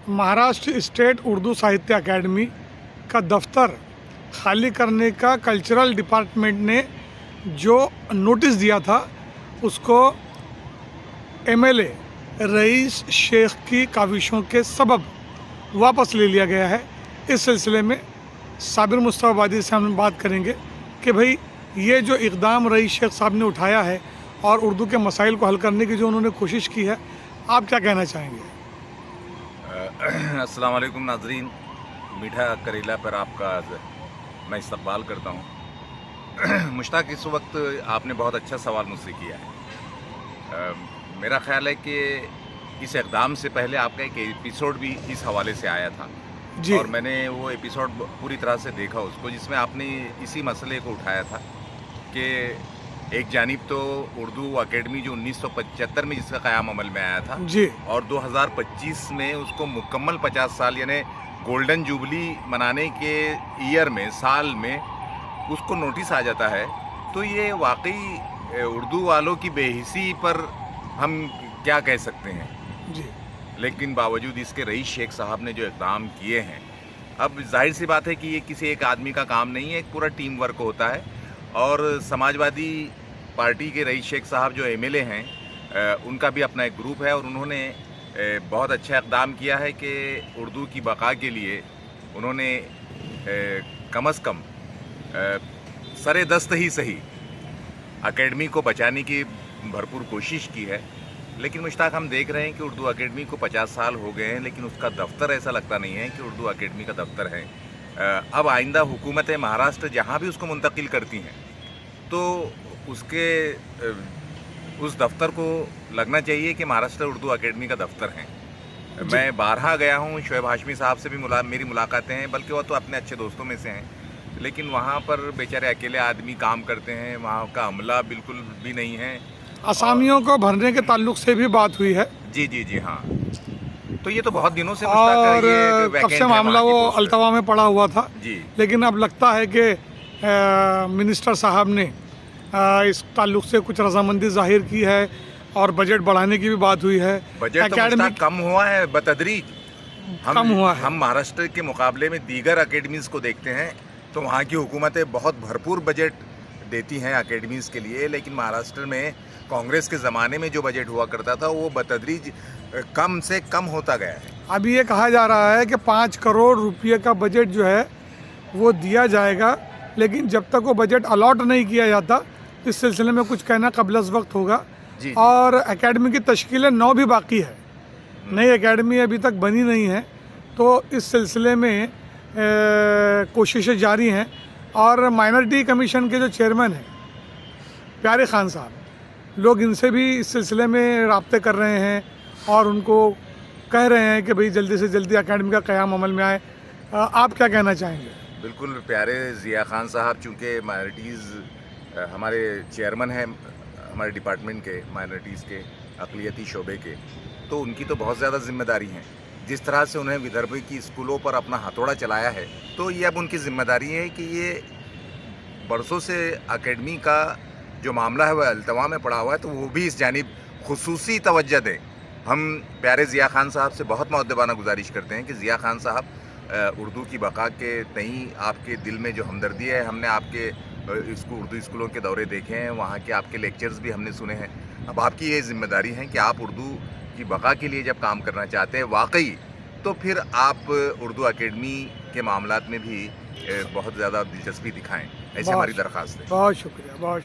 Maharashtra state Urdu साहित्य academy का दफ्तर खाली करने का कल्चरल डिपार्टमेंट ने जो नोटिस दिया था उसको एमएलए रईस शेख की काविशों के सबब वापस ले लिया गया है। इस सिलसिले में साबिर मुस्तफाबादी से हम बात करेंगे कि भाई ये जो इक़दाम रईस शेख साहब ने उठाया है और उर्दू के मसाइल को हल करने की जो उन्होंने कोशिश की है, आप क्या कहना चाहेंगे? अस्सलाम वालेकुम नाज़रीन, मीठा करेला पर आपका मैं इस्तकबाल करता हूँ। मुश्ताक, इस वक्त आपने बहुत अच्छा सवाल मुझसे किया है। मेरा ख़्याल है कि इस इक़दाम से पहले आपका एक एपिसोड भी इस हवाले से आया था जी। और मैंने वो एपिसोड पूरी तरह से देखा उसको, जिसमें आपने इसी मसले को उठाया था कि एक जानिब तो उर्दू अकेडमी जो 1975 में जिसका क़याम अमल में आया था जी, और 2025 में उसको मुकम्मल 50 साल यानी गोल्डन जुबली मनाने के ईयर में, साल में उसको नोटिस आ जाता है, तो ये वाकई उर्दू वालों की बेहिसी पर हम क्या कह सकते हैं। जी, लेकिन बावजूद इसके रईस शेख साहब ने जो इक़दाम किए हैं, अब जाहिर सी बात है कि ये किसी एक आदमी का काम नहीं है, एक पूरा टीम वर्क होता है। और समाजवादी पार्टी के रईस शेख साहब जो एमएलए हैं, उनका भी अपना एक ग्रुप है और उन्होंने बहुत अच्छा इक़दाम किया है कि उर्दू की बका के लिए उन्होंने कम अज़ कम सरे दस्त ही सही अकेडमी को बचाने की भरपूर कोशिश की है। लेकिन मुश्ताक, हम देख रहे हैं कि उर्दू अकेडमी को 50 साल हो गए हैं, लेकिन उसका दफ्तर ऐसा लगता नहीं है कि उर्दू अकेडमी का दफ्तर है। अब आइंदा हुकूमत महाराष्ट्र जहाँ भी उसको मुंतकिल करती हैं तो उसके उस दफ्तर को लगना चाहिए कि महाराष्ट्र उर्दू अकेडमी का दफ्तर है। मैं बारहा गया हूँ, शोएब हाशमी साहब से भी मेरी मुलाकातें हैं, बल्कि वो तो अपने अच्छे दोस्तों में से हैं, लेकिन वहाँ पर बेचारे अकेले आदमी काम करते हैं, वहाँ का अमला बिल्कुल भी नहीं है। असामियों को भरने के ताल्लुक से भी बात हुई है। जी जी जी हाँ, तो ये तो बहुत दिनों से और ये कब से मामला वो अल्तवा में पड़ा हुआ था जी। लेकिन अब लगता है कि मिनिस्टर साहब ने इस ताल्लुक से कुछ रजामंदी जाहिर की है और बजट बढ़ाने की भी बात हुई है। बजट तो कम हुआ है बतदरीज, कम हुआ है। हम महाराष्ट्र के मुकाबले में दीगर अकेडमीज़ को देखते हैं तो वहाँ की हुकूमतें बहुत भरपूर बजट देती हैं अकेडमीज़ के लिए, लेकिन महाराष्ट्र में कांग्रेस के ज़माने में जो बजट हुआ करता था वो बतदरीज कम से कम होता गया है। अभी ये कहा जा रहा है कि 5 करोड़ रुपये का बजट जो है वो दिया जाएगा, लेकिन जब तक वो बजट अलॉट नहीं किया जाता इस सिलसिले में कुछ कहना कबल वक्त होगा। जी। और एकेडमी की तश्कील 9 भी बाकी है, नई एकेडमी अभी तक बनी नहीं है, तो इस सिलसिले में कोशिशें जारी हैं। और माइनॉरिटी कमीशन के जो चेयरमैन हैं प्यारे खान साहब, लोग इनसे भी इस सिलसिले में राब्ते कर रहे हैं और उनको कह रहे हैं कि भाई जल्दी से जल्दी एकेडमी का क़याम अमल में आए। आप क्या कहना चाहेंगे? बिल्कुल, प्यारे ज़िया खान साहब चूँकि माइनॉरिटीज़ हमारे चेयरमैन हैं हमारे डिपार्टमेंट के, माइनॉरिटीज़ के अक़लियती शोबे के, तो उनकी तो बहुत ज़्यादा ज़िम्मेदारी हैं। जिस तरह से उन्हें विदर्भ की स्कूलों पर अपना हथौड़ा चलाया है, तो ये अब उनकी ज़िम्मेदारी है कि ये बरसों से अकेडमी का जो मामला है वह अल्तवा में पड़ा हुआ है, तो वो भी इस जानिब खुसूसी तवज्जो दें। हम प्यारे ज़िया खान साहब से बहुत मुअद्दबाना गुजारिश करते हैं कि ज़िया खान साहब, उर्दू की बका के तई आपके दिल में जो हमदर्दी है, हमने आपके उर्दू स्कूलों के दौरे देखे हैं, वहाँ के आपके लेक्चर्स भी हमने सुने हैं। अब आपकी ये ज़िम्मेदारी है कि आप उर्दू की बका के लिए जब काम करना चाहते हैं वाकई, तो फिर आप उर्दू अकेडमी के मामलात में भी बहुत ज़्यादा दिलचस्पी दिखाएं। ऐसे हमारी दरख्वास्त है। बहुत शुक्रिया, बहुत